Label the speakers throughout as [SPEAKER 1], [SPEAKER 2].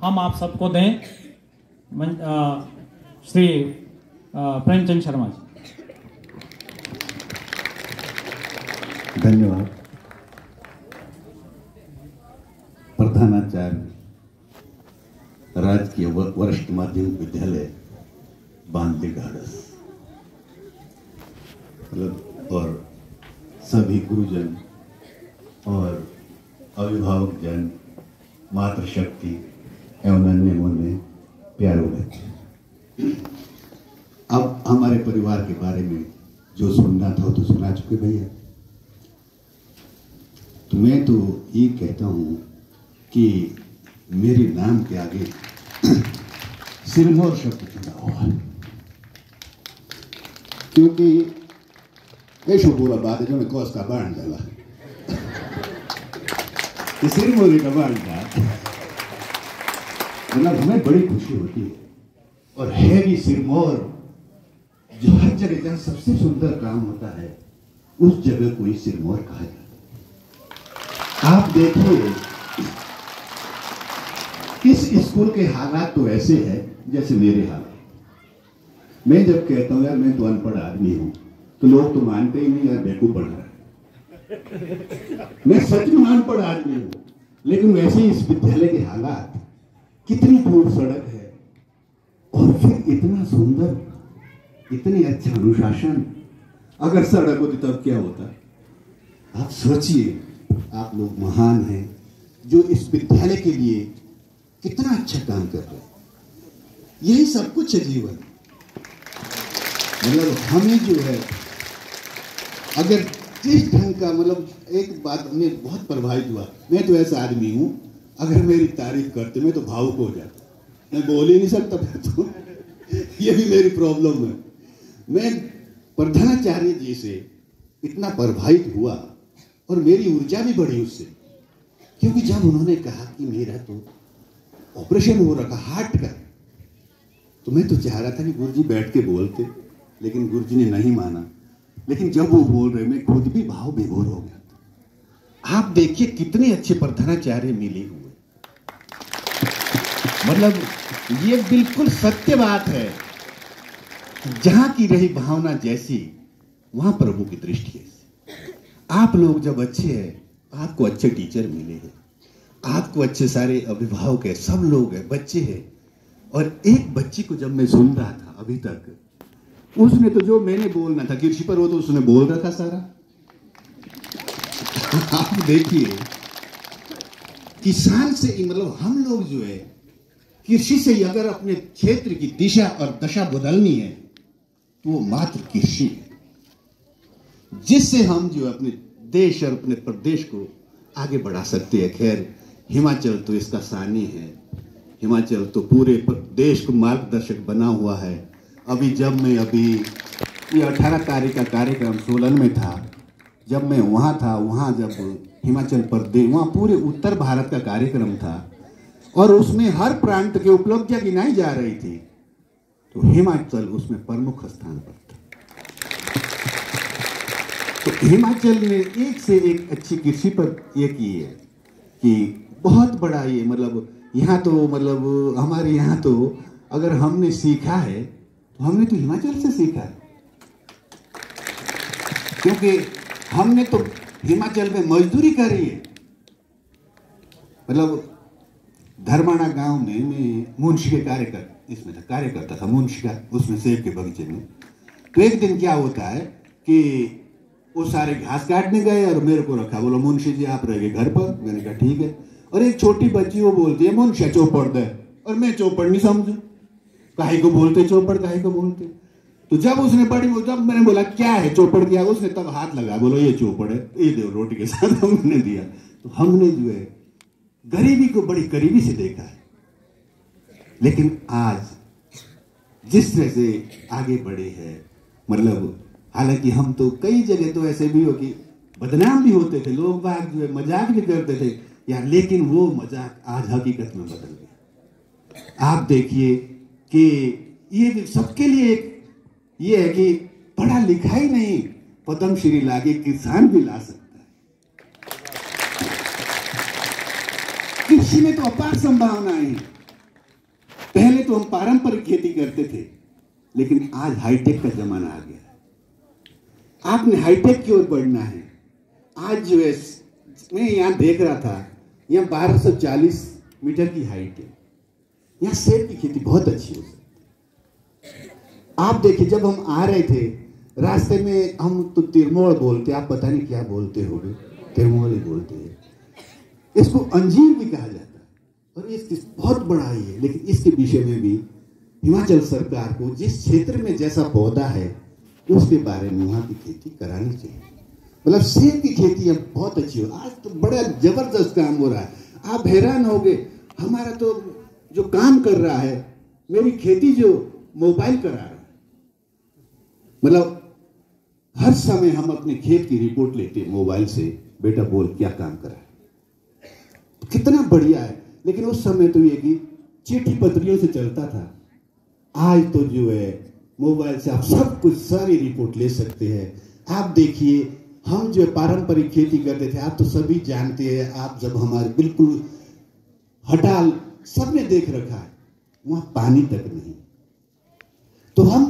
[SPEAKER 1] हम आप सबको दें। श्री प्रेमचंद शर्मा जी।
[SPEAKER 2] धन्यवाद। प्रधानाचार्य राजकीय वरिष्ठ माध्यमिक विद्यालय बांदीघाड़स और सभी गुरुजन और अभिभावक जन, मातृशक्ति एवं अन्य मुन्ने प्यारे बच्चे, अब हमारे परिवार के बारे में जो सुनना था वो तो सुना चुके भैया। तो मैं तो ये कहता हूँ कि मेरे नाम के आगे सिरमौर शब्द जुड़ा हुआ है, क्योंकि ऐसा बोला बात है जो मैं कौस का बाण डाला सिरमौरी का बाण डाला, मतलब हमें बड़ी खुशी होती है। और है भी सिरमौर, जो हर जगह जहाँ सबसे सुंदर काम होता है उस जगह को ही सिरमौर कहा जाता है। आप देखिए इस स्कूल के हालात तो ऐसे हैं जैसे मेरे हालात। मैं जब कहता हूँ यार मैं तो अनपढ़ आदमी हूं, तो लोग तो मानते ही नहीं, यार बेवकूफ पढ़ रहा है। मैं सच में अनपढ़ आदमी हूं, लेकिन वैसे इस विद्यालय के हालात, कितनी दूर सड़क है और फिर इतना सुंदर, इतनी अच्छा अनुशासन। अगर सड़क होती तब क्या होता? आप सोचिए, आप लोग महान हैं जो इस विद्यालय के लिए कितना अच्छा काम कर रहे हैं। यही सब कुछ है जीवन। मतलब हमें जो है, अगर जिस ढंग का, मतलब एक बात में बहुत प्रभावित हुआ, मैं तो ऐसा आदमी हूं, अगर मेरी तारीफ करते मैं तो भावुक हो जाता, मैं बोल ही नहीं सकता फिर तो ये भी मेरी प्रॉब्लम है। मैं प्रधानाचार्य जी से इतना प्रभावित हुआ और मेरी ऊर्जा भी बढ़ी उससे, क्योंकि जब उन्होंने कहा कि मेरा तो ऑपरेशन हो रखा हार्ट का, तो मैं तो चाह रहा था कि गुरुजी बैठ के बोलते, लेकिन गुरुजी ने नहीं माना। लेकिन जब वो बोल रहे, मैं खुद भी भाव विभोर हो गया। आप देखिए कितने अच्छे प्रधानाचार्य मिले हुए, मतलब ये बिल्कुल सत्य बात है। जहां की रही भावना जैसी, वहां प्रभु की दृष्टि है। आप लोग जब अच्छे हैं, आपको अच्छे टीचर मिले हैं, आपको अच्छे सारे अभिभावक है, सब लोग हैं, बच्चे हैं। और एक बच्ची को जब मैं सुन रहा था अभी तक, उसने तो जो मैंने बोलना था कृषि पर, वो तो उसने बोल रखा सारा। आप देखिए, किसान से ही, मतलब हम लोग जो है कृषि से ही अगर अपने क्षेत्र की दिशा और दशा बदलनी है तो वो मात्र कृषि है, जिससे हम जो है अपने देश और अपने प्रदेश को आगे बढ़ा सकते हैं। खैर, हिमाचल तो इसका सानी है। हिमाचल तो पूरे देश को मार्गदर्शक बना हुआ है। अभी ये 18 तारीख का कार्यक्रम सोलन में था, जब मैं वहाँ था, वहाँ जब हिमाचल प्रदेश, वहाँ पूरे उत्तर भारत का कार्यक्रम था और उसमें हर प्रांत की उपलब्धियां गिनाई जा रही थी, तो हिमाचल उसमें प्रमुख स्थान पर था। तो हिमाचल ने एक से एक अच्छी कृषि पर ये की है कि बहुत बड़ा ये, मतलब यहाँ तो, मतलब हमारे यहाँ तो अगर हमने सीखा है तो हमने तो हिमाचल से सीखा है, क्योंकि हमने तो हिमाचल में मजदूरी करी है। मतलब धर्माणा गांव में मैं मुंशी के कार्य करता था, मुंशी का, उसमें सेब के बगीचे में। तो एक दिन क्या होता है कि वो सारे घास काटने गए और मेरे को रखा, बोलो मुंशी जी आप रह घर पर। मैंने कहा ठीक है। और एक छोटी बच्ची वो बोलती है मुंशी चौपड़ दे, और मैं चौपड़ नहीं समझू, काहे को बोलते चौपड़, काहे को बोलते। तो जब उसने जब मैंने बोला क्या है चौपड़ किया, उसने तब हाथ लगा, बोलो ये चौपड़ है, ये दो रोटी के साथ हमने दिया। तो हमने जो है गरीबी को बड़ी करीबी से देखा है। लेकिन आज जिस तरह से आगे बढ़े हैं, मतलब हालांकि हम तो कई जगह तो ऐसे भी हो कि बदनाम भी होते थे, लोग बाग जो है मजाक भी करते थे यार, लेकिन वो मजाक आज हकीकत में बदल गया। आप देखिए कि ये सबके लिए एक ये है कि पढ़ा लिखा ही नहीं, पद्म श्री लागे किसान भी ला सकता है। कृषि में तो अपार संभावनाएं हैं। तो हम पारंपरिक खेती करते थे, लेकिन आज हाईटेक का जमाना आ गया है। आपने हाईटेक की ओर बढ़ना है। आज जो है, मैं यहाँ देख रहा था, यहाँ 1240 मीटर की हाइट है। यहाँ सेब की खेती बहुत अच्छी हो सकती है। आप देखिए, जब हम आ रहे थे रास्ते में, हम तो तिरमोड़ बोलते, आप पता नहीं क्या बोलते होंगे, तिरमोड़ ही बोलते हैं। इसको अंजीर भी कहा जाता है और ये बहुत बड़ा ही है। लेकिन इसके विषय में भी हिमाचल सरकार को जिस क्षेत्र में जैसा पौधा है उसके बारे में वहाँ की खेती करानी चाहिए। मतलब सेब की खेती अब बहुत अच्छी हो। आज तो बड़ा जबरदस्त काम हो रहा है। आप हैरान होगे, हमारा तो जो काम कर रहा है, मेरी खेती जो मोबाइल करा रहा है, मतलब हर समय हम अपने खेत की रिपोर्ट लेते हैं मोबाइल से, बेटा बोल क्या काम करा है, कितना बढ़िया है। लेकिन उस समय तो ये कि चिट्ठी पत्रियों से चलता था। आज तो जो है मोबाइल से आप सब कुछ, सारी रिपोर्ट ले सकते हैं। आप देखिए, हम जो पारंपरिक खेती करते थे, आप तो सभी जानते हैं, आप जब हमारे बिल्कुल हटाल सबने देख रखा है, वहां पानी तक नहीं, तो हम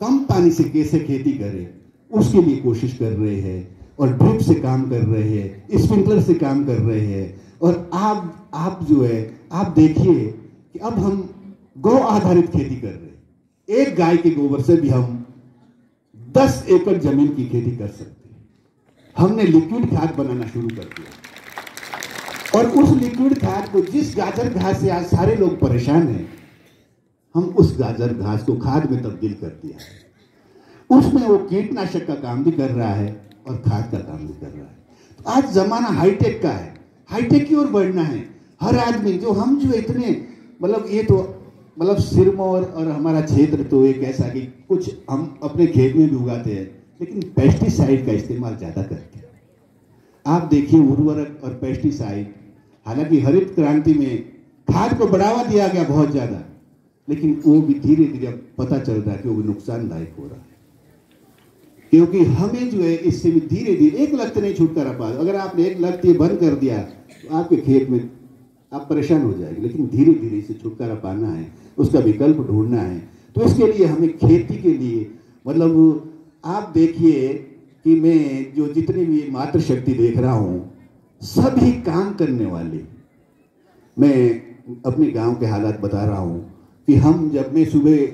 [SPEAKER 2] कम पानी से कैसे खेती करें उसके लिए कोशिश कर रहे हैं, और ड्रिप से काम कर रहे हैं, स्प्रिंकलर से काम कर रहे हैं। और आप जो है, आप देखिए कि अब हम गौ आधारित खेती कर रहे हैं। एक गाय के गोबर से भी हम 10 एकड़ जमीन की खेती कर सकते हैं। हमने लिक्विड खाद बनाना शुरू कर दिया, और उस लिक्विड खाद को, जिस गाजर घास से आज सारे लोग परेशान हैं, हम उस गाजर घास को खाद में तब्दील कर दिया। उसमें वो कीटनाशक का काम भी कर रहा है और खाद का काम भी कर रहा है। तो आज जमाना हाईटेक का है, हाईटेक की ओर बढ़ना है। हर आदमी जो, हम जो इतने, मतलब ये तो मतलब सिरमौर और हमारा क्षेत्र तो एक ऐसा कि कुछ हम अपने खेत में भी उगाते हैं, लेकिन पेस्टिसाइड का इस्तेमाल ज़्यादा करते हैं। आप देखिए, उर्वरक और पेस्टिसाइड, हालांकि हरित क्रांति में खाद को बढ़ावा दिया गया बहुत ज़्यादा, लेकिन वो भी धीरे धीरे अब पता चल रहा है कि वो नुकसानदायक हो रहा है। क्योंकि हमें जो है इससे भी धीरे धीरे, एक लत नहीं छुटकारा पा। अगर आपने एक लत ये बंद कर दिया तो आपके खेत में आप परेशान हो जाएंगे, लेकिन धीरे धीरे इसे छुटकारा पाना है, उसका विकल्प ढूंढना है। तो इसके लिए हमें खेती के लिए, मतलब आप देखिए कि मैं जो जितनी भी मातृशक्ति देख रहा हूँ, सभी काम करने वाले, मैं अपने गांव के हालात बता रहा हूँ कि हम, जब मैं सुबह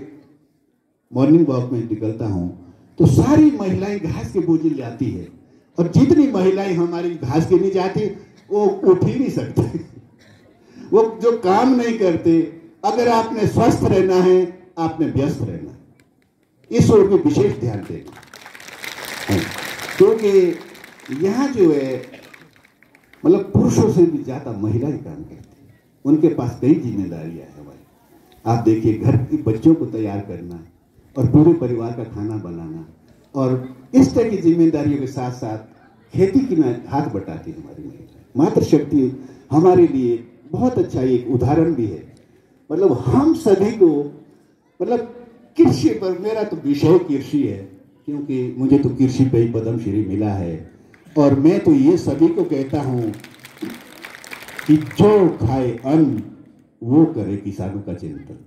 [SPEAKER 2] मॉर्निंग वॉक में निकलता हूँ तो सारी महिलाएं घास के बोझे लाती है, और जितनी महिलाएं हमारी घास के नहीं जाती वो उठ ही नहीं सकते। वो जो काम नहीं करते। अगर आपने स्वस्थ रहना है, आपने व्यस्त रहना है, इस ओर में विशेष ध्यान देना, क्योंकि यहाँ जो है, मतलब पुरुषों से भी ज्यादा महिलाएं काम करती हैं। उनके पास कई जिम्मेदारियां हैं हमारी। आप देखिए, घर के बच्चों को तैयार करना और पूरे परिवार का खाना बनाना, और इस तरह की जिम्मेदारियों के साथ साथ खेती की में हाथ बटाती है हमारी महिला। मातृशक्ति हमारे लिए बहुत अच्छा एक उदाहरण भी है। मतलब हम सभी को, मतलब कृषि पर, मेरा तो विषय कृषि है, क्योंकि मुझे तो कृषि पे ही पद्मश्री मिला है। और मैं तो ये सभी को कहता हूँ कि जो खाए अन्न वो करे किसानों का चिंतन।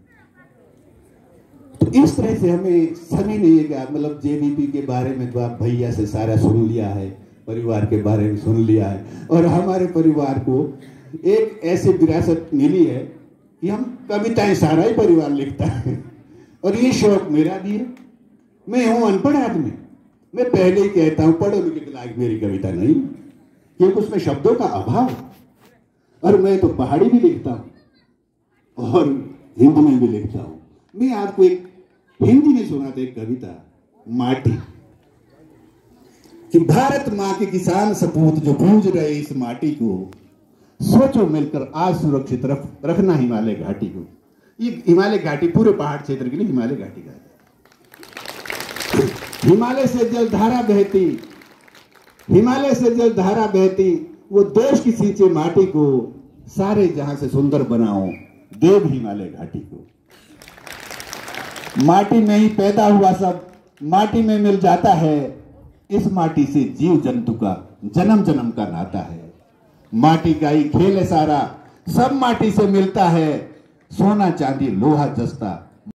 [SPEAKER 2] तो इस तरह से हमें सभी ने ये, मतलब जेबीपी के बारे में तो आप भैया से सारा सुन लिया है, परिवार के बारे में सुन लिया है, और हमारे परिवार को एक ऐसी विरासत मिली है कि हम कविताएं, सारा ही परिवार लिखता है, और ये शौक मेरा भी है। मैं हूं अनपढ़ आदमी, मैं पहले ही कहता हूं, पढ़ो लिखे के लायक मेरी कविता नहीं, क्योंकि उसमें शब्दों का अभाव। और मैं तो पहाड़ी भी लिखता हूं और हिंदी में भी लिखता हूं। मैं आपको एक हिंदी में सुनाता एक कविता, माटी, कि भारत माँ के किसान सपूत जो पूज रहे इस माटी को, सोचो मिलकर आज सुरक्षित रखना हिमालय घाटी को। ये हिमालय घाटी पूरे पहाड़ क्षेत्र के लिए हिमालय घाटी का है। हिमालय से जलधारा बहती, हिमालय से जलधारा बहती, वो देश की सींचे माटी को, सारे जहां से सुंदर बनाओ देव हिमालय घाटी को। माटी में ही पैदा हुआ सब माटी में मिल जाता है, इस माटी से जीव जंतु का जन्म जन्म का नाता है। माटी का ही खेल है सारा, सब माटी से मिलता है, सोना चांदी लोहा जस्ता